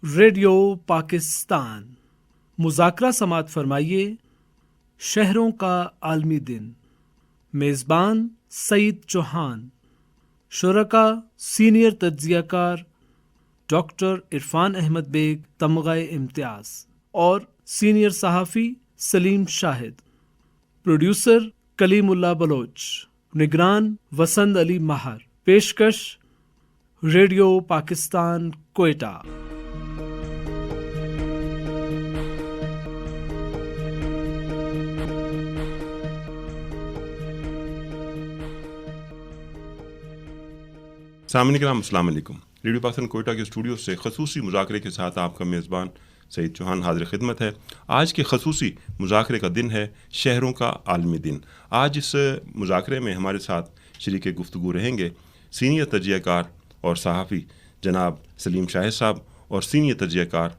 Radio Pakistan مذاکرہ سماعت فرمائیے شہروں کا عالمی دن۔ میزبان سعید چوہان، شرکا سینئر تجزیہ کار ڈاکٹر عرفان احمد بیگ تمغہ امتیاز اور سینئر صحافی سلیم شاہد، پروڈیوسر کلیم اللہ بلوچ، نگران وسند علی ماہر، پیشکش ریڈیو پاکستان کوئٹہ۔ سامعین کرام السلام علیکم۔ ریڈیو پاکستان کوئٹہ کے اسٹوڈیو سے خصوصی مذاکرے کے ساتھ آپ کا میزبان سعید چوہان حاضر خدمت ہے۔ آج کے خصوصی مذاکرے کا دن ہے شہروں کا عالمی دن۔ آج اس مذاکرے میں ہمارے ساتھ شریک گفتگو رہیں گے سینئر تجزیہ کار اور صحافی جناب سلیم شاہد صاحب اور سینئر تجزیہ کار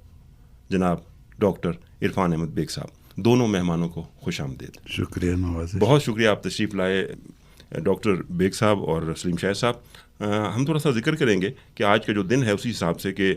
جناب ڈاکٹر عرفان احمد بیگ صاحب۔ دونوں مہمانوں کو خوش آمدید۔ شکریہ نوازش، بہت شکریہ آپ تشریف لائے ڈاکٹر بیگ صاحب اور سلیم شاہد صاحب۔ ہم تھوڑا سا ذکر کریں گے کہ آج کا جو دن ہے اسی حساب سے کہ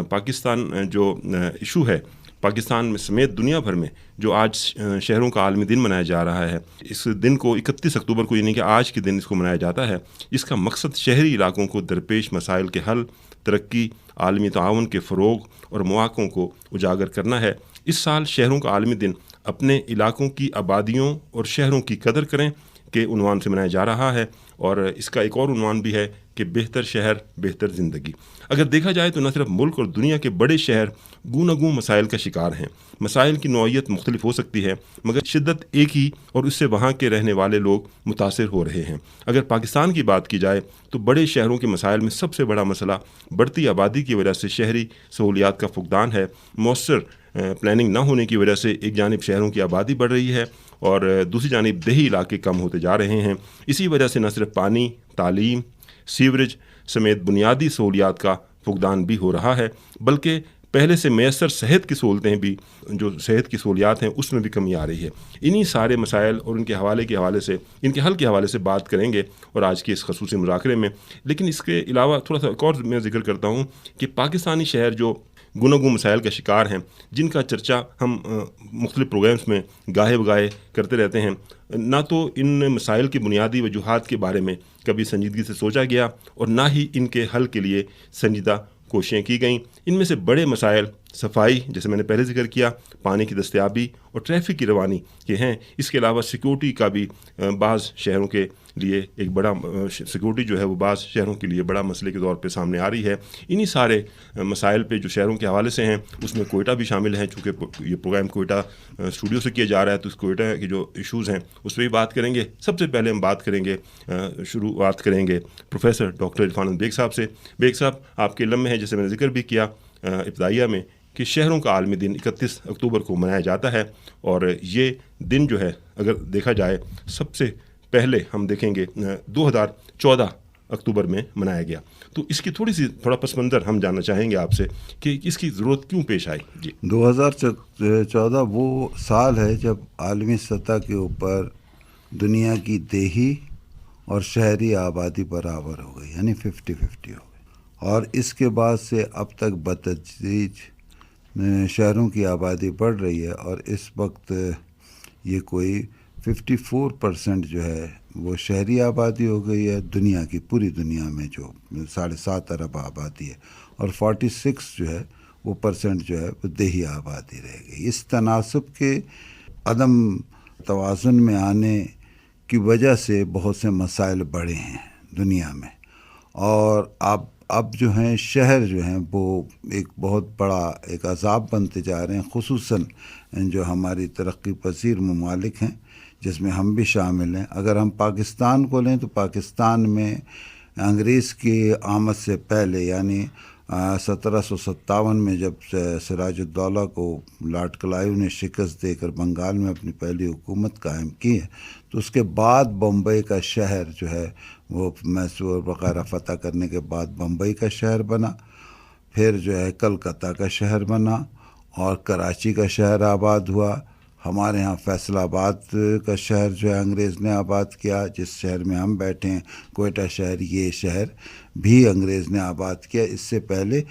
پاکستان جو ایشو ہے پاکستان میں سمیت دنیا بھر میں جو آج شہروں کا عالمی دن منایا جا رہا ہے، اس دن کو 31 اکتوبر کو یعنی کہ آج کے دن اس کو منایا جاتا ہے۔ اس کا مقصد شہری علاقوں کو درپیش مسائل کے حل، ترقی، عالمی تعاون کے فروغ اور مواقعوں کو اجاگر کرنا ہے۔ اس سال شہروں کا عالمی دن اپنے علاقوں کی آبادیوں اور شہروں کی قدر کریں کے عنوان سے منایا جا رہا ہے، اور اس کا ایک اور عنوان بھی ہے کہ بہتر شہر بہتر زندگی۔ اگر دیکھا جائے تو نہ صرف ملک اور دنیا کے بڑے شہر گوناگوں مسائل کا شکار ہیں۔ مسائل کی نوعیت مختلف ہو سکتی ہے مگر شدت ایک ہی، اور اس سے وہاں کے رہنے والے لوگ متاثر ہو رہے ہیں۔ اگر پاکستان کی بات کی جائے تو بڑے شہروں کے مسائل میں سب سے بڑا مسئلہ بڑھتی آبادی کی وجہ سے شہری سہولیات کا فقدان ہے۔ مؤثر پلاننگ نہ ہونے کی وجہ سے ایک جانب شہروں کی آبادی بڑھ رہی ہے اور دوسری جانب دیہی علاقے کم ہوتے جا رہے ہیں۔ اسی وجہ سے نہ صرف پانی، تعلیم، سیوریج سمیت بنیادی سہولیات کا فقدان بھی ہو رہا ہے، بلکہ پہلے سے میسر صحت کی سہولتیں بھی، جو صحت کی سہولیات ہیں اس میں بھی کمی آ رہی ہے۔ انہی سارے مسائل اور ان کے حل کے حوالے سے بات کریں گے اور آج کے اس خصوصی مذاکرے میں۔ لیکن اس کے علاوہ تھوڑا سا ایک اور میں ذکر کرتا ہوں کہ پاکستانی شہر جو گوناگوں مسائل کا شکار ہیں، جن کا چرچا ہم مختلف پروگرامز میں گاہے بگاہے کرتے رہتے ہیں، نہ تو ان مسائل کی بنیادی وجوہات کے بارے میں کبھی سنجیدگی سے سوچا گیا اور نہ ہی ان کے حل کے لیے سنجیدہ کوششیں کی گئیں۔ ان میں سے بڑے مسائل صفائی، جیسے میں نے پہلے ذکر کیا، پانی کی دستیابی اور ٹریفک کی روانی کے ہیں۔ اس کے علاوہ سیکورٹی کا بھی بعض شہروں کے لیے ایک بڑا سیکورٹی جو ہے وہ بعض شہروں کے لیے بڑا مسئلے کے طور پہ سامنے آ رہی ہے۔ انہی سارے مسائل پہ جو شہروں کے حوالے سے ہیں اس میں کوئٹہ بھی شامل ہیں، چونکہ یہ پروگرام کوئٹہ اسٹوڈیو سے کیا جا رہا ہے تو اس کوئٹہ کے جو ایشوز ہیں اس پہ بھی بات کریں گے۔ سب سے پہلے ہم شروعات کریں گے پروفیسر ڈاکٹر عرفان بیگ صاحب سے۔ بیگ صاحب، آپ کے علم میں ہے، جیسے میں نے ذکر بھی کیا ابتدائیہ میں، کہ شہروں کا عالمی دن 31 اکتوبر کو منایا جاتا ہے، اور یہ دن جو ہے اگر دیکھا جائے سب سے پہلے ہم دیکھیں گے 2014 اکتوبر میں منایا گیا۔ تو اس کی تھوڑا پس منظر ہم جاننا چاہیں گے آپ سے کہ اس کی ضرورت کیوں پیش آئی؟ جی، 2014 وہ سال ہے جب عالمی سطح کے اوپر دنیا کی دیہی اور شہری آبادی برابر ہو گئی، یعنی 50-50 ہو گئی، اور اس کے بعد سے اب تک بتدریج شہروں کی آبادی بڑھ رہی ہے، اور اس وقت یہ کوئی 54% جو ہے وہ شہری آبادی ہو گئی ہے دنیا کی، پوری دنیا میں جو 7.5 ارب آبادی ہے، اور 46 جو ہے وہ پرسنٹ جو ہے وہ دیہی آبادی رہ گئی۔ اس تناسب کے عدم توازن میں آنے کی وجہ سے بہت سے مسائل بڑھے ہیں دنیا میں، اور اب جو ہیں شہر جو ہیں وہ ایک بہت بڑا ایک عذاب بنتے جا رہے ہیں، خصوصاً جو ہماری ترقی پذیر ممالک ہیں جس میں ہم بھی شامل ہیں۔ اگر ہم پاکستان کو لیں تو پاکستان میں انگریز کی آمد سے پہلے، یعنی 1757 میں جب سراج الدولہ کو لارڈ کلائیو نے شکست دے کر بنگال میں اپنی پہلی حکومت قائم کی ہے، تو اس کے بعد بمبئی کا شہر جو ہے وہ میسور وغیرہ فتح کرنے کے بعد بمبئی کا شہر بنا، پھر جو ہے کلکتہ کا شہر بنا، اور کراچی کا شہر آباد ہوا۔ ہمارے ہاں فیصل آباد کا شہر جو ہے انگریز نے آباد کیا، جس شہر میں ہم بیٹھے ہیں کوئٹہ شہر، یہ شہر بھی انگریز نے آباد کیا. اس سے پہلے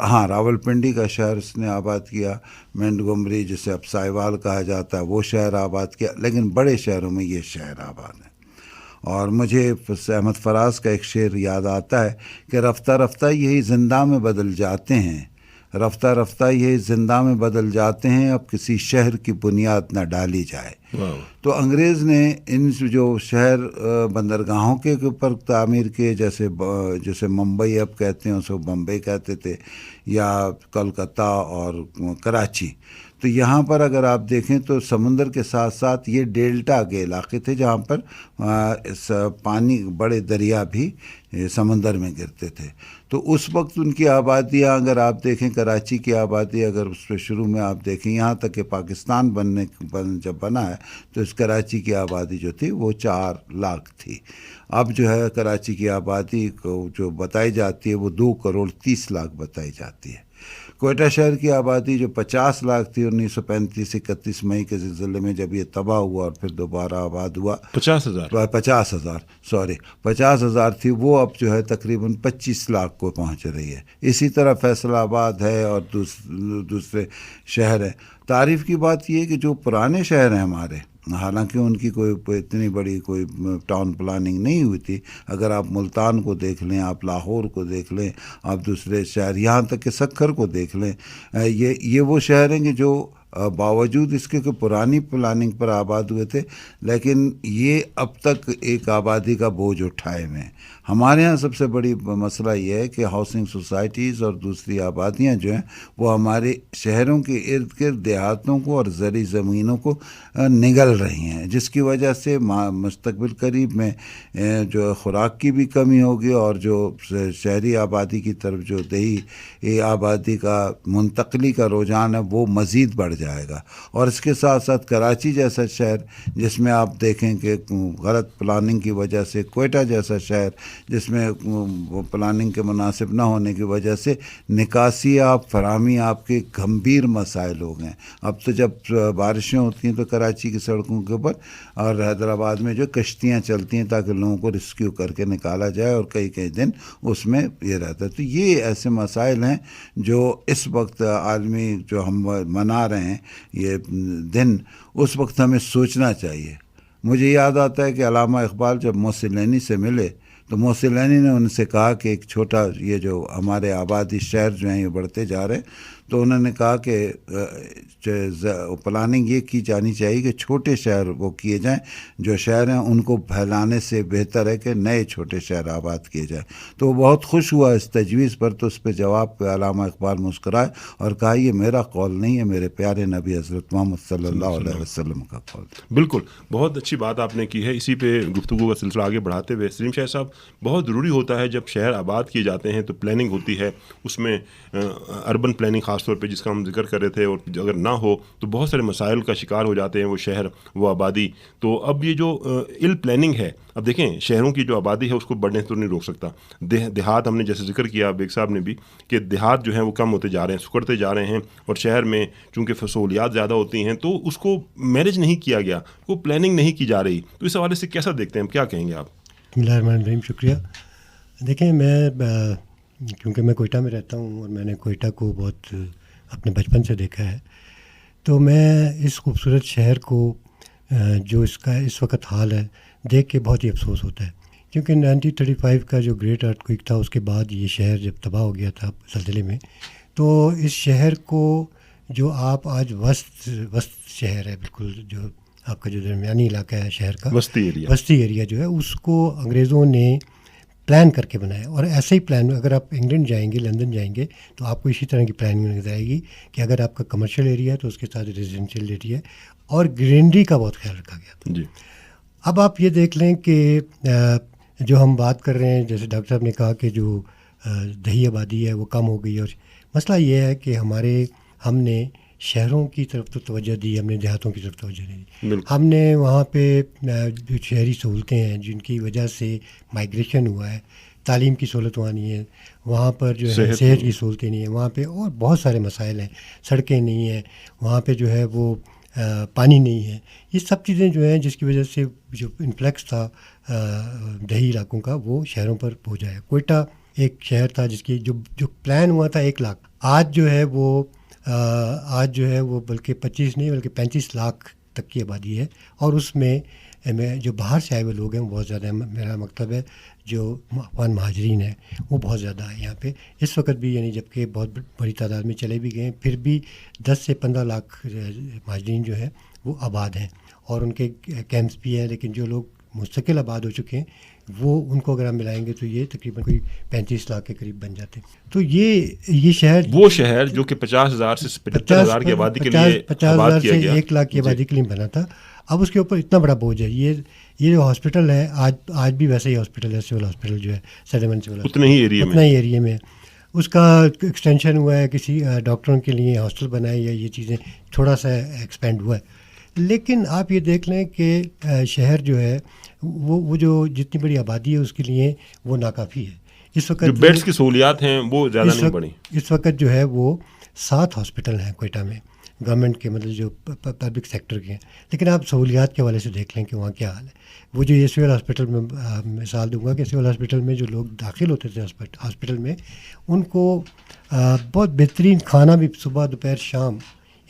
ہاں راولپنڈی کا شہر اس نے آباد کیا, مینٹگومری جسے اب سائیوال کہا جاتا ہے وہ شہر آباد کیا, لیکن بڑے شہروں میں یہ شہر آباد ہیں. اور مجھے احمد فراز کا ایک شعر یاد آتا ہے کہ رفتہ رفتہ یہی زندہ میں بدل جاتے ہیں, رفتہ رفتہ یہ زندہ میں بدل جاتے ہیں, اب کسی شہر کی بنیاد نہ ڈالی جائے. تو انگریز نے ان جو شہر بندرگاہوں کے اوپر تعمیر کے, جیسے ممبئی اب کہتے ہیں اسے بمبئی کہتے تھے, یا کلکتہ اور کراچی. تو یہاں پر اگر آپ دیکھیں تو سمندر کے ساتھ ساتھ یہ ڈیلٹا کے علاقے تھے جہاں پر پانی بڑے دریا بھی سمندر میں گرتے تھے. تو اس وقت ان کی آبادیاں اگر آپ دیکھیں, کراچی کی آبادی اگر اس پہ شروع میں آپ دیکھیں, یہاں تک کہ پاکستان جب بنا ہے تو اس کراچی کی آبادی جو تھی وہ 4 لاکھ تھی. اب جو ہے کراچی کی آبادی کو جو بتائی جاتی ہے وہ 2 کروڑ 30 لاکھ بتائی جاتی ہے. کوئٹہ شہر کی آبادی جو 50 لاکھ تھی 1935-31 مئی کے زلزلے میں جب یہ تباہ ہوا اور پھر دوبارہ آباد ہوا, 50,000 تھی, وہ اب جو ہے تقریباً 25 لاکھ کو پہنچ رہی ہے. اسی طرح فیصل آباد ہے اور دوسرے شہر ہیں. تعریف کی بات یہ ہے کہ جو پرانے شہر ہیں ہمارے, حالانکہ ان کی کوئی اتنی بڑی کوئی ٹاؤن پلاننگ نہیں ہوئی تھی. اگر آپ ملتان کو دیکھ لیں, آپ لاہور کو دیکھ لیں, آپ دوسرے شہر یہاں تک کہ سکھر کو دیکھ لیں, یہ وہ شہر ہیں کہ جو باوجود اس کے کہ پرانی پلاننگ پر آباد ہوئے تھے, لیکن یہ اب تک ایک آبادی کا بوجھ اٹھائے ہوئے ہیں. ہمارے ہاں سب سے بڑی مسئلہ یہ ہے کہ ہاؤسنگ سوسائٹیز اور دوسری آبادیاں جو ہیں وہ ہمارے شہروں کے ارد گرد دیہاتوں کو اور زرعی زمینوں کو نگل رہی ہیں, جس کی وجہ سے مستقبل قریب میں جو خوراک کی بھی کمی ہوگی اور جو شہری آبادی کی طرف جو دیہی آبادی کا منتقلی کا رجحان ہے وہ مزید بڑھ جائے گا. اور اس کے ساتھ ساتھ کراچی جیسا شہر جس میں آپ دیکھیں کہ غلط پلاننگ کی وجہ سے, کوئٹہ جیسا شہر جس میں پلاننگ کے مناسب نہ ہونے کی وجہ سے نکاسی فراہمی آپ کے گھمبیر مسائل ہو گئے. اب تو جب بارشیں ہوتی ہیں تو کراچی کی سڑکوں کے اوپر اور حیدرآباد میں جو کشتیاں چلتی ہیں تاکہ لوگوں کو ریسکیو کر کے نکالا جائے, اور کئی دن اس میں یہ رہتا ہے. تو یہ ایسے مسائل ہیں جو اس وقت عالمی جو ہم منا رہے ہیں یہ دن, اس وقت ہمیں سوچنا چاہیے. مجھے یاد آتا ہے کہ علامہ اقبال جب موصلینی سے ملے تو موصلینی نے ان سے کہا کہ ایک چھوٹا یہ جو ہمارے آبادی شہر جو ہیں یہ بڑھتے جا رہے ہیں, تو انہوں نے کہا کہ پلاننگ یہ کی جانی چاہیے کہ چھوٹے شہر وہ کیے جائیں, جو شہر ہیں ان کو پھیلانے سے بہتر ہے کہ نئے چھوٹے شہر آباد کیے جائیں. تو وہ بہت خوش ہوا اس تجویز پر, تو اس پہ جواب پہ علامہ اقبال مسکرائے اور کہا یہ میرا قول نہیں ہے, میرے پیارے نبی حضرت محمد صلی اللہ علیہ وسلم کا قول. بالکل, بہت اچھی بات آپ نے کی ہے. اسی پہ گفتگو کا سلسلہ آگے بڑھاتے ہوئے سلیم شاہ صاحب, بہت ضروری ہوتا ہے جب شہر آباد کیے جاتے ہیں تو پلاننگ ہوتی ہے, اس میں اربن پلاننگ خاص طور پہ جس کا ہم ذکر کر رہے تھے, اور اگر نہ ہو تو بہت سارے مسائل کا شکار ہو جاتے ہیں وہ شہر, وہ آبادی. تو اب یہ جو ایل پلاننگ ہے, اب دیکھیں شہروں کی جو آبادی ہے اس کو بڑھنے تو نہیں روک سکتا. دیہات ہم نے جیسے ذکر کیا بیگ صاحب نے بھی کہ دیہات جو ہیں وہ کم ہوتے جا رہے ہیں, سکڑتے جا رہے ہیں, اور شہر میں چونکہ سہولیات زیادہ ہوتی ہیں تو اس کو مینیج نہیں کیا گیا, وہ پلاننگ نہیں کی جا رہی. تو اس حوالے سے کیسا دیکھتے ہیں, کیا کہیں گے آپ؟ بسم اللہ الرحمن الرحیم. شکریہ. دیکھیں میں کیونکہ میں کوئٹہ میں رہتا ہوں اور میں نے کوئٹہ کو بہت اپنے بچپن سے دیکھا ہے, تو میں اس خوبصورت شہر کو جو اس کا اس وقت حال ہے دیکھ کے بہت ہی افسوس ہوتا ہے, کیونکہ 1935 کا جو گریٹ ارتھ کوئک تھا اس کے بعد یہ شہر جب تباہ ہو گیا تھا زلزلے میں, تو اس شہر کو جو آپ آج وسط شہر ہے, بالکل جو آپ کا جو درمیانی علاقہ ہے شہر کا, وسطی ایریا جو ہے, اس کو انگریزوں نے پلان کر کے بنایا. اور ایسے ہی پلان اگر آپ انگلینڈ جائیں گے, لندن جائیں گے, تو آپ کو اسی طرح کی پلاننگ نظر آئے گی کہ اگر آپ کا کمرشل ایریا ہے تو اس کے ساتھ ریزیڈینشیل ایریا ہے, اور گرینری کا بہت خیال رکھا گیا تھا. اب آپ یہ دیکھ لیں کہ جو ہم بات کر رہے ہیں, جیسے ڈاکٹر صاحب نے کہا کہ جو دیہی آبادی ہے وہ کم ہو گئی, اور مسئلہ یہ ہے کہ ہم نے شہروں کی طرف تو توجہ دی, ہم نے دیہاتوں کی طرف توجہ نہیں دی. ہم نے وہاں پہ جو شہری سہولتیں ہیں جن کی وجہ سے مائگریشن ہوا ہے, تعلیم کی سہولت وہاں نہیں ہے, وہاں پر جو ہے صحت کی سہولتیں نہیں ہیں وہاں پہ, اور بہت سارے مسائل ہیں, سڑکیں نہیں ہیں وہاں پہ, جو ہے وہ پانی نہیں ہے. یہ سب چیزیں جو ہیں جس کی وجہ سے جو انفلیکس تھا دیہی علاقوں کا وہ شہروں پر پہنچا ہے. کوئٹہ ایک شہر تھا جس کی جو پلان ہوا تھا 1 لاکھ، آج جو ہے وہ بلکہ 25 نہیں بلکہ 35 لاکھ تک کی آبادی ہے. اور اس میں جو باہر سے آئے ہوئے لوگ ہیں وہ بہت زیادہ ہیں. میرا مطلب ہے جو افغان مہاجرین ہیں وہ بہت زیادہ ہیں یہاں پہ اس وقت بھی، یعنی جبکہ بہت بڑی تعداد میں چلے بھی گئے ہیں، پھر بھی 10 سے 15 لاکھ مہاجرین جو ہیں وہ آباد ہیں اور ان کے کیمپس بھی ہیں. لیکن جو لوگ مستقل آباد ہو چکے ہیں وہ ان کو اگر ہم ملائیں گے تو یہ تقریباً کوئی 35 لاکھ کے قریب بن جاتے ہیں. تو یہ شہر، وہ شہر جو کہ 50,000 سے 75,000 کی آبادی کے لیے 50,000 سے 1 لاکھ کی آبادی کے لیے بنا تھا. اب اس کے اوپر اتنا بڑا بوجھ ہے. یہ جو ہاسپٹل ہے آج بھی ویسے ہی ہاسپٹل ہے، سول ہاسپٹل جو ہے سیڈمن سول، اتنا ہی ایریا میں اس کا ایکسٹینشن ہوا ہے، کسی ڈاکٹروں کے لیے ہاسٹل بنائے یا یہ چیزیں تھوڑا سا ایکسپینڈ ہوا ہے. لیکن آپ یہ دیکھ لیں کہ شہر جو ہے وہ جو جتنی بڑی آبادی ہے اس کے لیے وہ ناکافی ہے. اس وقت جو بیڈس کی سہولیات ہیں وہ زیادہ نہیں بڑھی. اس وقت جو ہے وہ 7 ہاسپٹل ہیں کوئٹہ میں گورنمنٹ کے، مطلب جو پبلک سیکٹر کے ہیں. لیکن آپ سہولیات کے حوالے سے دیکھ لیں کہ وہاں کیا حال ہے. وہ جو یہ سول ہاسپٹل میں مثال دوں گا کہ سول ہاسپٹل میں جو لوگ داخل ہوتے تھے ہاسپٹل میں، ان کو بہت بہترین کھانا بھی صبح دوپہر شام،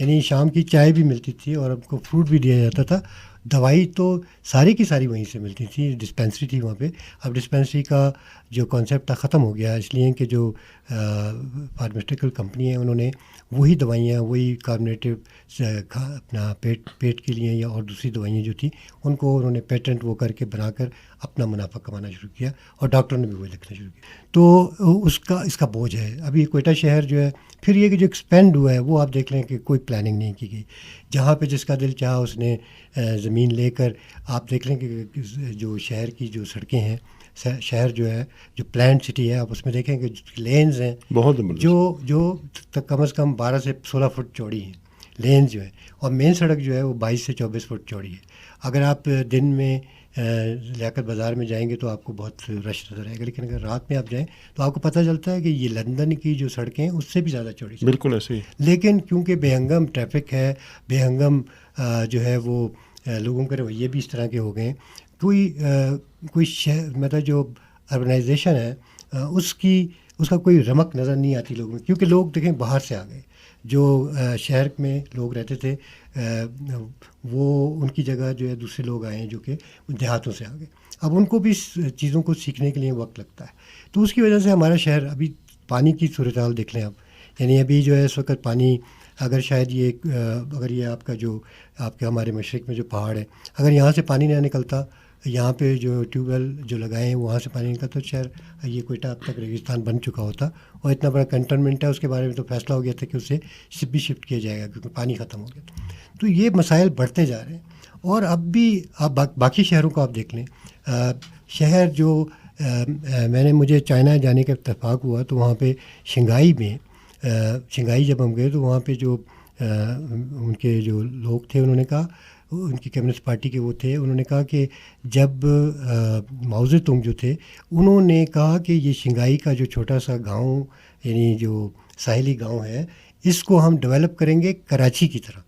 یعنی شام کی چائے بھی ملتی تھی اور ان کو فروٹ بھی دیا جاتا تھا. دوائی تو ساری کی ساری وہیں سے ملتی تھی. ڈسپینسری تھی وہاں پہ. اب ڈسپینسری کا جو کانسیپٹ تھا ختم ہو گیا، اس لیے کہ جو فارماسیوٹیکل کمپنی ہیں انہوں نے وہی دوائیاں، وہی کاربونیٹیو اپنا پیٹ کے لیے یا اور دوسری دوائیاں جو تھیں ان کو انہوں نے پیٹنٹ وہ کر کے بنا کر اپنا منافع کمانا شروع کیا اور ڈاکٹروں نے بھی وہی لکھنا شروع کیا. تو اس کا بوجھ ہے. ابھی کوئٹہ شہر جو ہے، پھر یہ کہ جو ایکسپینڈ ہوا ہے وہ آپ دیکھ لیں کہ کوئی پلاننگ نہیں کی گئی. جہاں پہ جس کا دل چاہا اس نے زمین لے کر، آپ دیکھ لیں کہ جو شہر کی جو سڑکیں ہیں، شہر جو ہے جو پلانڈ سٹی ہے، آپ اس میں دیکھیں کہ لینز ہیں بہت جو کم از کم 12 سے 16 فٹ چوڑی ہیں لینز جو ہے، اور مین سڑک جو ہے وہ 22 سے 24 فٹ چوڑی ہے. اگر آپ دن میں لیاقت بازار میں جائیں گے تو آپ کو بہت رش نظر آئے گا، لیکن اگر رات میں آپ جائیں تو آپ کو پتہ چلتا ہے کہ یہ لندن کی جو سڑکیں ہیں اس سے بھی زیادہ چوڑی. بالکل ایسے ہی. لیکن کیونکہ بے ہنگم ٹریفک ہے، بے ہنگم جو ہے وہ لوگوں کے رویے بھی اس طرح کے ہو گئے ہیں. کوئی مطلب جو اربنائزیشن ہے اس کا کوئی رمق نظر نہیں آتی لوگوں میں، کیونکہ لوگ دیکھیں باہر سے آ گئے. جو شہر میں لوگ رہتے تھے وہ ان کی جگہ جو ہے دوسرے لوگ آئے ہیں جو کہ دیہاتوں سے آ گئے. اب ان کو بھی چیزوں کو سیکھنے کے لیے وقت لگتا ہے. تو اس کی وجہ سے ہمارا شہر، ابھی پانی کی صورتحال دیکھ لیں آپ، یعنی ابھی جو ہے اس وقت پانی، اگر شاید اگر یہ آپ کا جو آپ کے ہمارے مشرق میں جو پہاڑ ہے، اگر یہاں سے پانی نہ نکلتا، یہاں پہ جو ٹیوب ویل جو لگائے ہیں وہاں سے پانی نکلتا، تو شہر یہ کوئٹہ اب تک ریگستان بن چکا ہوتا. اور اتنا بڑا کنٹونمنٹ ہے، اس کے بارے میں تو فیصلہ ہو گیا تھا کہ اسے بھی شفٹ کیا جائے گا کیونکہ پانی ختم ہو گیا. تو یہ مسائل بڑھتے جا رہے ہیں. اور اب بھی آپ باقی شہروں کو آپ دیکھ لیں. شہر جو مجھے چائنا جانے کا اتفاق ہوا تو وہاں پہ شنگھائی جب ہم گئے تو وہاں پہ جو ان کے جو لوگ تھے انہوں نے کہا، ان کی کمیونسٹ پارٹی کے وہ تھے، انہوں نے کہا کہ جب ماؤ زے تونگ جو تھے انہوں نے کہا کہ یہ شنگھائی کا جو چھوٹا سا گاؤں، یعنی جو ساحلی گاؤں ہے، اس کو ہم ڈیولپ کریں گے کراچی کی طرح.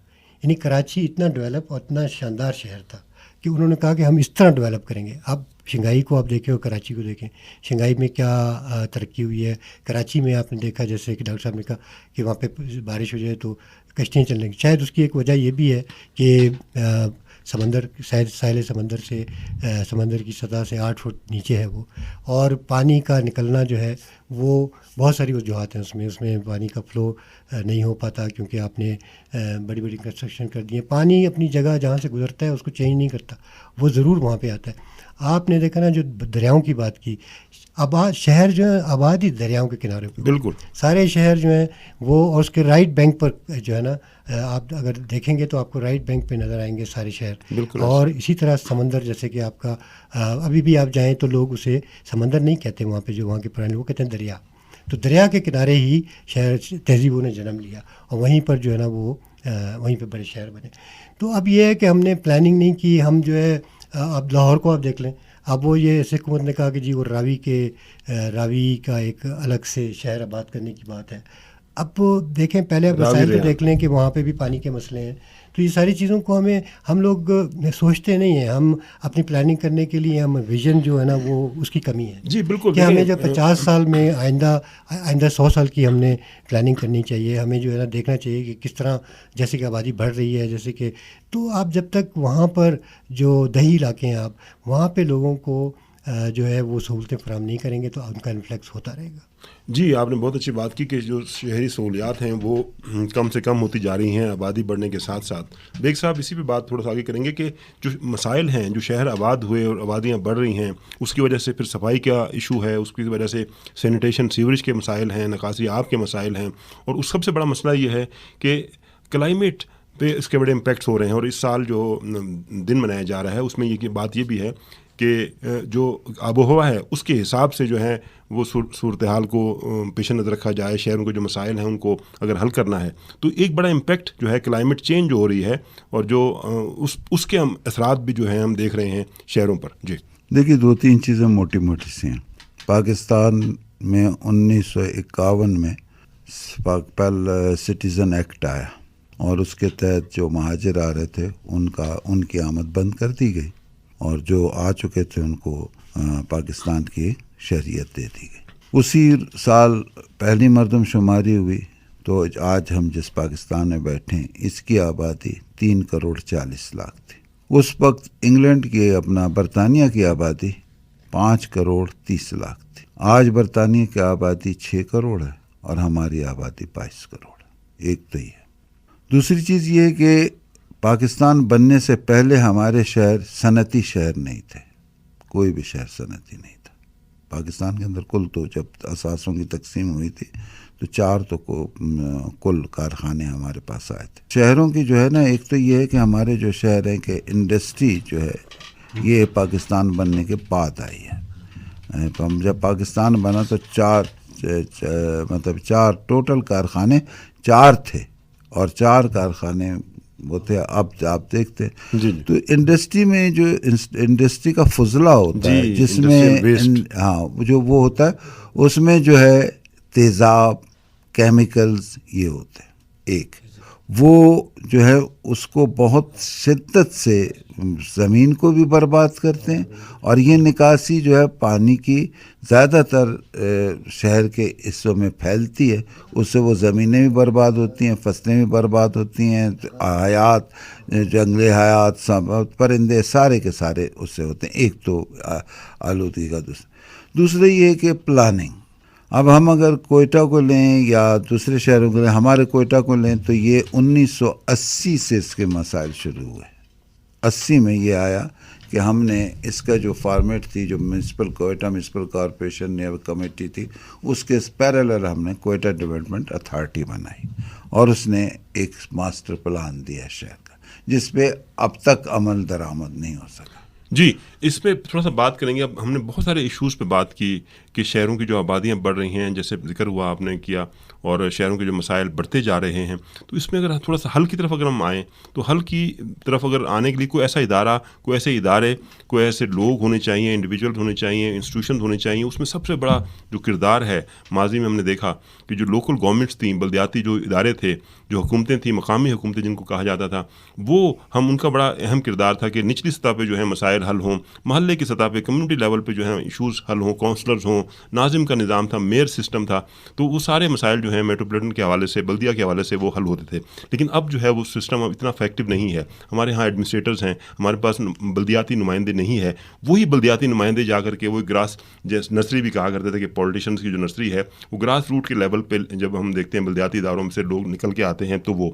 یعنی کراچی اتنا ڈیولپ اور اتنا شاندار شہر تھا کہ انہوں نے کہا کہ ہم اس طرح ڈیولپ کریں گے. اب شنگھائی کو آپ دیکھیں اور کراچی کو دیکھیں، شنگھائی میں کیا ترقی ہوئی ہے. کراچی میں آپ نے دیکھا جیسے کہ ڈاکٹر صاحب نے کہا کہ وہاں پہ بارش ہو جائے تو کشتیاں چلنے کی. شاید اس کی ایک وجہ یہ بھی ہے کہ ساحل سمندر کی سطح سے 8 فٹ نیچے ہے وہ، اور پانی کا نکلنا جو ہے وہ بہت ساری وجوہات ہیں اس میں پانی کا فلو نہیں ہو پاتا کیونکہ آپ نے بڑی بڑی کنسٹرکشن کر دی ہے. پانی اپنی جگہ جہاں سے گزرتا ہے اس کو چینج نہیں کرتا، وہ ضرور وہاں پہ آتا ہے. آپ نے دیکھا نا جو دریاؤں کی بات کی، شہر جو ہے آباد ہی دریاؤں کے کنارے پہ. بالکل سارے شہر جو ہیں وہ، اور اس کے رائٹ بینک پر جو ہے نا، آپ اگر دیکھیں گے تو آپ کو رائٹ بینک پہ نظر آئیں گے سارے شہر. بالکل. اور اسی طرح سمندر، جیسے کہ آپ کا ابھی بھی آپ جائیں تو لوگ اسے سمندر نہیں کہتے وہاں پہ، جو وہاں کے پرانے لوگ کہتے ہیں دریا. تو دریا کے کنارے ہی شہر تہذیبوں نے جنم لیا اور وہیں پر جو ہے نا وہ وہیں پہ بڑے شہر بنے. تو اب یہ ہے کہ ہم نے پلاننگ نہیں کی. ہم جو ہے اب لاہور کو آپ دیکھ لیں، اب وہ یہ سکھ حکومت نے کہا کہ جی وہ راوی کا ایک الگ سے شہر آباد کرنے کی بات ہے. اب دیکھیں پہلے وسائل تو دیکھ لیں کہ وہاں پہ بھی پانی کے مسئلے ہیں. تو یہ ساری چیزوں کو ہم لوگ سوچتے نہیں ہیں. ہم اپنی پلاننگ کرنے کے لیے ہم ویژن جو ہے نا وہ اس کی کمی ہے. جی بالکل. کہ ہمیں جب 50 سال میں آئندہ 100 سال کی ہم نے پلاننگ کرنی چاہیے. ہمیں جو ہے نا دیکھنا چاہیے کہ کس طرح جیسے کہ آبادی بڑھ رہی ہے, جیسے کہ تو آپ جب تک وہاں پر جو دیہی علاقے ہیں آپ وہاں پہ لوگوں کو جو ہے وہ سہولتیں فراہم نہیں کریں گے تو ان کا انفلیکس ہوتا رہے گا. جی آپ نے بہت اچھی بات کی کہ جو شہری سہولیات ہیں وہ کم سے کم ہوتی جا رہی ہیں آبادی بڑھنے کے ساتھ ساتھ. بیگ صاحب اسی پہ بات تھوڑا سا آگے کریں گے کہ جو مسائل ہیں, جو شہر آباد ہوئے اور آبادیاں بڑھ رہی ہیں, اس کی وجہ سے پھر صفائی کا ایشو ہے, اس کی وجہ سے سینیٹیشن سیوریج کے مسائل ہیں, نکاسی آب کے مسائل ہیں, اور اس سب سے بڑا مسئلہ یہ ہے کہ کلائمیٹ پہ اس کے بڑے امپیکٹس ہو رہے ہیں. اور اس سال جو دن منایا جا رہا ہے اس میں یہ بات یہ بھی ہے کہ جو آب و ہوا ہے اس کے حساب سے جو ہے وہ صورتحال کو پیش نظر رکھا جائے. شہروں کے جو مسائل ہیں ان کو اگر حل کرنا ہے تو ایک بڑا امپیکٹ جو ہے کلائمیٹ چینج جو ہو رہی ہے اور جو اس کے ہم اثرات بھی جو ہیں ہم دیکھ رہے ہیں شہروں پر. جی دیکھیے 2-3 چیزیں موٹی موٹی سی ہیں. پاکستان میں 1951 میں سٹیزن ایکٹ آیا اور اس کے تحت جو مہاجر آ رہے تھے ان کی آمد بند کر دی گئی, اور جو آ چکے تھے ان کو پاکستان کی شہریت دے دی گئی. اسی سال پہلی مردم شماری ہوئی تو آج ہم جس پاکستان میں بیٹھے ہیں اس کی آبادی 3 کروڑ 40 لاکھ تھی. اس وقت انگلینڈ کی برطانیہ کی آبادی 5 کروڑ 30 لاکھ تھی. آج برطانیہ کی آبادی 6 کروڑ ہے اور ہماری آبادی 22 کروڑ ہے. ایک تو یہ ہے. دوسری چیز یہ کہ پاکستان بننے سے پہلے ہمارے شہر صنعتی شہر نہیں تھے, کوئی بھی شہر صنعتی نہیں تھا پاکستان کے اندر. کل تو جب اساسوں کی تقسیم ہوئی تھی تو 4 کل کارخانے ہمارے پاس آئے تھے. شہروں کی جو ہے نا, ایک تو یہ ہے کہ ہمارے جو شہر ہیں کہ انڈسٹری جو ہے یہ پاکستان بننے کے بعد آئی ہے. جب پاکستان بنا تو 4 ٹوٹل کارخانے 4 تھے, اور 4 کارخانے وہ تھے. اب آپ دیکھتے تو انڈسٹری میں جو انڈسٹری کا فضلہ ہوتا ہے جس میں جو وہ ہوتا ہے اس میں جو ہے تیزاب کیمیکلز یہ ہوتے ہیں. ایک وہ جو ہے اس کو بہت شدت سے زمین کو بھی برباد کرتے ہیں, اور یہ نکاسی جو ہے پانی کی زیادہ تر شہر کے حصوں میں پھیلتی ہے. اس سے وہ زمینیں بھی برباد ہوتی ہیں, فصلیں بھی برباد ہوتی ہیں, حیات جنگلی حیات پرندے سارے کے سارے اس سے ہوتے ہیں. ایک تو آلودگی کا. دوسرا یہ کہ پلاننگ. اب ہم اگر کوئٹہ کو لیں یا دوسرے شہروں کو لیں, ہمارے کوئٹہ کو لیں تو یہ 1980 سے اس کے مسائل شروع ہوئے. 80 میں یہ آیا کہ ہم نے اس کا جو فارمیٹ تھی, جو کوئٹہ میونسپل کارپوریشن یا کمیٹی تھی, اس کے پیرالل ہم نے کوئٹہ ڈیولپمنٹ اتھارٹی بنائی, اور اس نے ایک ماسٹر پلان دیا شہر کا, جس پہ اب تک عمل درآمد نہیں ہو سکا. جی اس پہ تھوڑا سا بات کریں گے. اب ہم نے بہت سارے ایشوز پہ بات کی کہ شہروں کی جو آبادیاں بڑھ رہی ہیں, جیسے ذکر ہوا آپ نے کیا, اور شہروں کے جو مسائل بڑھتے جا رہے ہیں. تو اس میں اگر تھوڑا سا حل کی طرف اگر ہم آئیں تو حل کی طرف اگر آنے کے لیے کوئی ایسا ادارہ, کوئی ایسے ادارے, کوئی ایسے لوگ ہونے چاہیے, انڈیویجول ہونے چاہیے, انسٹیٹیوشن ہونے چاہیے. اس میں سب سے بڑا جو کردار ہے ماضی میں ہم نے دیکھا کہ جو لوکل گورنمنٹس تھیں, بلدیاتی جو ادارے تھے, جو حکومتیں تھیں, مقامی حکومتیں جن کو کہا جاتا تھا, وہ ان کا بڑا اہم کردار تھا کہ نچلی سطح پہ جو ہے مسائل حل ہوں, محلے کی سطح پہ کمیونٹی لیول پہ جو ہے ایشوز حل ہوں, کونسلرز ہوں, ناظم کا نظام تھا, میئر سسٹم تھا. تو وہ سارے مسائل جو ہیں میٹروپولیٹن کے حوالے سے, بلدیہ کے حوالے سے وہ حل ہوتے تھے. لیکن اب جو ہے وہ سسٹم اب اتنا افیکٹو نہیں ہے. ہمارے ہاں ایڈمنسٹریٹرز ہیں, ہمارے پاس بلدیاتی نمائندے نہیں ہے. وہی بلدیاتی نمائندے جا کر کے وہ گراس نرسری بھی کہا کرتے تھے کہ پولیٹیشنز کی جو نرسری ہے وہ گراس روٹ کے لیول پہ جب ہم دیکھتے ہیں بلدیاتی اداروں میں سے لوگ نکل کے آتے ہیں تو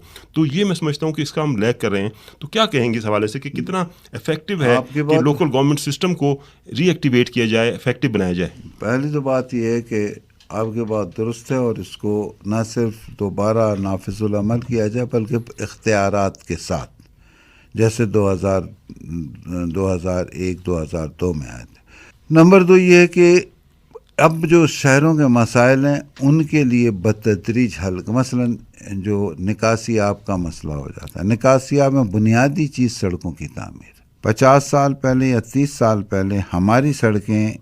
یہ میں سمجھتا ہوں کہ اس کا ہم لیک کر رہے ہیں. تو کیا کہیں گے اس حوالے سے کہ کتنا افیکٹو ہے کہ لوکل گورنمنٹ سسٹم کو ری ایکٹیویٹ کیا جائے, افیکٹو بنایا جائے؟ پہلی تو بات یہ ہے کہ آپ کی بات درست ہے, اور اس کو نہ صرف دوبارہ نافذ العمل کیا جائے بلکہ اختیارات کے ساتھ, جیسے 2001-2002 میں آئے تھے. نمبر 2 یہ ہے کہ اب جو شہروں کے مسائل ہیں ان کے لیے بتدریج حل, مثلا جو نکاسی آب کا مسئلہ ہو جاتا ہے. نکاسی آب میں بنیادی چیز سڑکوں کی تعمیر. 50 سال پہلے یا 30 سال پہلے ہماری سڑکیں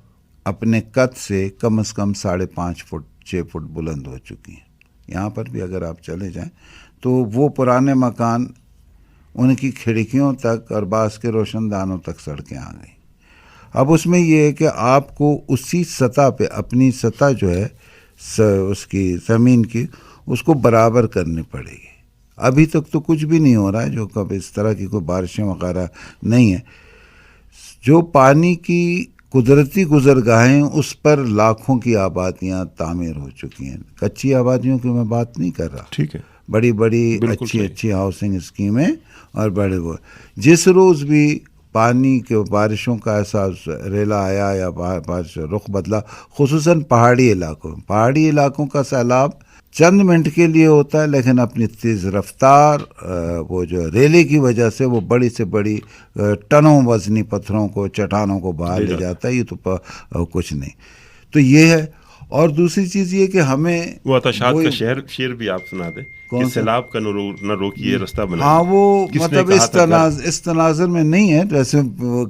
اپنے قد سے کم از کم 5.5 فٹ 6 فٹ بلند ہو چکی ہیں. یہاں پر بھی اگر آپ چلے جائیں تو وہ پرانے مکان ان کی کھڑکیوں تک اور بعض کے روشن دانوں تک سڑکیں آ گئیں. اب اس میں یہ ہے کہ آپ کو اسی سطح پہ اپنی سطح جو ہے اس کی زمین کی اس کو برابر کرنی پڑے گی. ابھی تک تو کچھ بھی نہیں ہو رہا ہے، جو کب اس طرح کی کوئی بارشیں وغیرہ نہیں ہیں. جو پانی کی قدرتی گزرگاہیں اس پر لاکھوں کی آبادیاں تعمیر ہو چکی ہیں. کچی آبادیوں کی میں بات نہیں کر رہا، ٹھیک ہے، بڑی بڑی اچھی ہاؤسنگ اسکیمیں اور بڑے وہ جس روز بھی پانی کے بارشوں کا احساس ریلا آیا یا بارش رخ بدلا، خصوصاً پہاڑی علاقوں کا سیلاب چند منٹ کے لیے ہوتا ہے، لیکن اپنی تیز رفتار وہ جو ریلے کی وجہ سے وہ بڑی سے بڑی ٹنوں وزنی پتھروں کو چٹانوں کو بہا لے جاتا ہے. یہ تو کچھ نہیں. تو یہ ہے. اور دوسری چیز یہ کہ ہمیں وہ اتشاد کا شعر بھی آپ سنا دیں کہ سیلاب کا نہ روکیے رستہ بنائیے. ہاں وہ مطلب اس تناظر میں نہیں ہے جیسے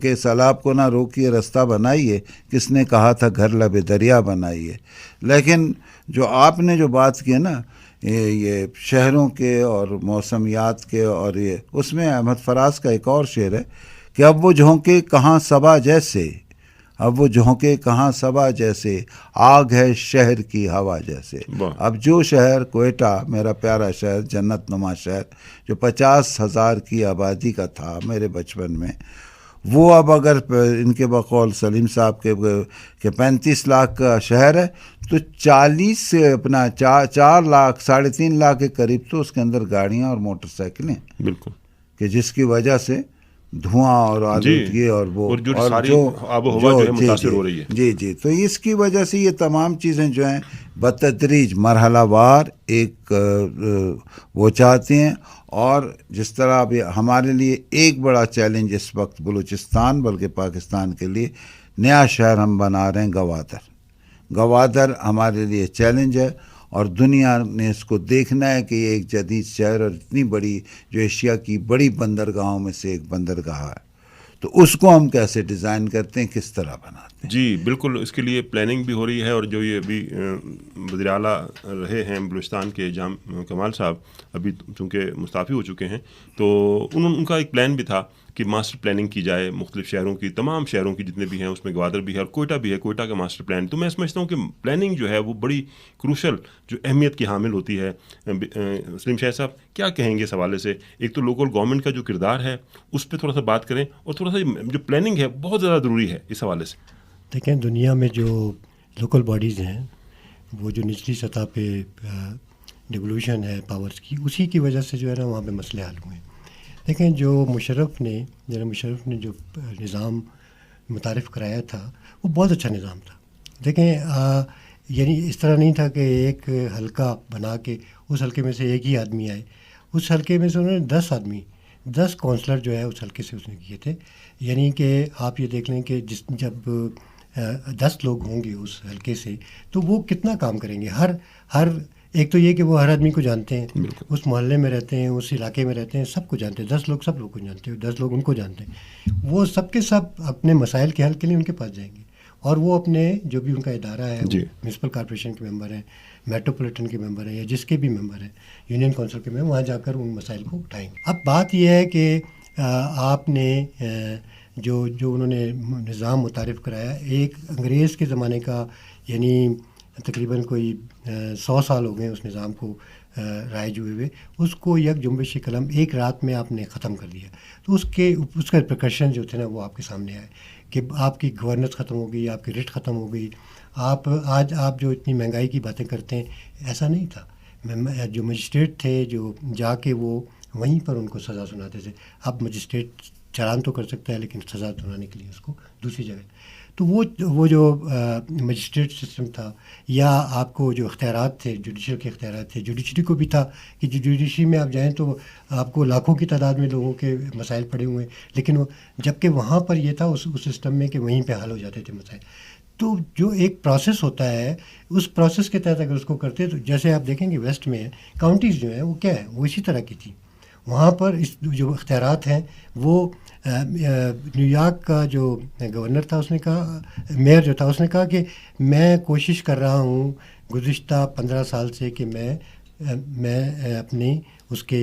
کہ سیلاب کو نہ روکیے رستہ بنائیے، کس نے کہا تھا گھر لبے دریا بنائیے. لیکن جو آپ نے جو بات کی نا یہ شہروں کے اور موسمیات کے، اور یہ اس میں احمد فراز کا ایک اور شعر ہے کہ اب وہ جھونکے کہاں صبا جیسے آگ ہے شہر کی ہوا جیسے. اب جو شہر کوئٹہ، میرا پیارا شہر، جنت نما شہر، جو 50,000 کی آبادی کا تھا میرے بچپن میں، وہ اب اگر ان کے بقول سلیم صاحب کے کہ 35 لاکھ کا شہر ہے تو 40 سے اپنا 4 لاکھ 3.5 لاکھ کے قریب تو اس کے اندر گاڑیاں اور موٹر سائیکلیں، بالکل، کہ جس کی وجہ سے دھواں اور آلودگی اور وہ جو آب و ہوا جو ہے متاثر ہو رہی ہے. جی تو اس کی وجہ سے یہ تمام چیزیں جو ہیں بتدریج مرحلہ وار ایک وہ چاہتے ہیں. اور جس طرح ابھی ہمارے لیے ایک بڑا چیلنج اس وقت بلوچستان بلکہ پاکستان کے لیے نیا شہر ہم بنا رہے ہیں گوادر ہمارے لیے چیلنج ہے. اور دنیا نے اس کو دیکھنا ہے کہ یہ ایک جدید شہر اور اتنی بڑی جو ایشیا کی بڑی بندرگاہوں میں سے ایک بندرگاہ ہے، تو اس کو ہم کیسے ڈیزائن کرتے ہیں، کس طرح بناتے ہیں. جی بالکل، اس کے لیے پلاننگ بھی ہو رہی ہے. اور جو یہ ابھی وزیر اعلیٰ رہے ہیں بلوچستان کے جام کمال صاحب، ابھی چونکہ مستعفی ہو چکے ہیں، تو ان کا ایک پلان بھی تھا کہ ماسٹر پلاننگ کی جائے مختلف شہروں کی، تمام شہروں کی جتنے بھی ہیں، اس میں گوادر بھی ہے اور کوئٹہ بھی ہے، کوئٹہ کا ماسٹر پلان. تو میں سمجھتا ہوں کہ پلاننگ جو ہے وہ بڑی کروشل جو اہمیت کی حامل ہوتی ہے. سلیم شاہ صاحب کیا کہیں گے اس حوالے سے؟ ایک تو لوکل گورنمنٹ کا جو کردار ہے اس پہ تھوڑا سا بات کریں، اور تھوڑا سا جو پلاننگ ہے بہت زیادہ ضروری ہے اس حوالے سے. دیکھیں، دنیا میں جو لوکل باڈیز ہیں وہ جو نچلی سطح پہ ڈیولوشن ہے پاورز کی، اسی کی وجہ سے جو ہے نا وہاں پہ مسئلے حل ہوئے ہیں. دیکھیں، جو مشرف نے جو نظام متعارف کرایا تھا وہ بہت اچھا نظام تھا. دیکھیں، یعنی اس طرح نہیں تھا کہ ایک حلقہ بنا کے اس حلقے میں سے ایک ہی آدمی آئے. اس حلقے میں سے انہوں نے 10 کونسلر جو ہے اس حلقے سے اس نے کیے تھے. یعنی کہ آپ یہ دیکھ لیں کہ جب 10 لوگ ہوں گے اس حلقے سے تو وہ کتنا کام کریں گے. ہر ایک تو یہ کہ وہ ہر آدمی کو جانتے ہیں، اس محلے میں رہتے ہیں، اس علاقے میں رہتے ہیں، سب کو جانتے ہیں. 10 لوگ سب لوگ کو جانتے ہیں، 10 لوگ ان کو جانتے ہیں. وہ سب کے سب اپنے مسائل کے حل کے لیے ان کے پاس جائیں گے، اور وہ اپنے جو بھی ان کا ادارہ ہے، میونسپل کارپوریشن کے ممبر ہیں، میٹروپولیٹن کے ممبر ہیں، یا جس کے بھی ممبر ہیں، یونین کونسل کے ممبر، وہاں جا کر ان مسائل کو اٹھائیں گے. اب بات یہ ہے کہ آپ نے جو انہوں نے نظام متعارف کرایا، ایک انگریز کے زمانے کا، یعنی تقریباً کوئی 100 سال ہو گئے اس نظام کو رائج ہوئے ہوئے، اس کو یک جنبش قلم ایک رات میں آپ نے ختم کر دیا. تو اس کا پریکاشن جو تھے نا وہ آپ کے سامنے آئے کہ آپ کی گورننس ختم ہو گئی، آپ کی رٹ ختم ہو گئی. آج آپ جو اتنی مہنگائی کی باتیں کرتے ہیں، ایسا نہیں تھا. جو مجسٹریٹ تھے جو جا کے وہ وہیں پر ان کو سزا سناتے تھے. اب مجسٹریٹ چالان تو کر سکتا ہے لیکن سزا سنانے کے لیے اس کو دوسری جگہ. تو وہ جو مجسٹریٹ سسٹم تھا، یا آپ کو جو اختیارات تھے، جوڈیشل کے اختیارات تھے، جوڈیشری کو بھی تھا کہ جوڈیشری میں آپ جائیں تو آپ کو لاکھوں کی تعداد میں لوگوں کے مسائل پڑے ہوئے ہیں، لیکن جبکہ وہاں پر یہ تھا اس سسٹم میں کہ وہیں پہ حل ہو جاتے تھے مسائل. تو جو ایک پروسیس ہوتا ہے، اس پروسیس کے تحت اگر اس کو کرتے تو جیسے آپ دیکھیں کہ ویسٹ میں کاؤنٹیز جو ہیں وہ کیا ہے، وہ اسی طرح کی تھی. وہاں پر جو اختیارات ہیں وہ نیو یارک کا جو گورنر تھا، اس نے کہا، میئر جو تھا، اس نے کہا کہ میں کوشش کر رہا ہوں گزشتہ 15 سال سے کہ میں اپنی اس کے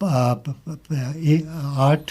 8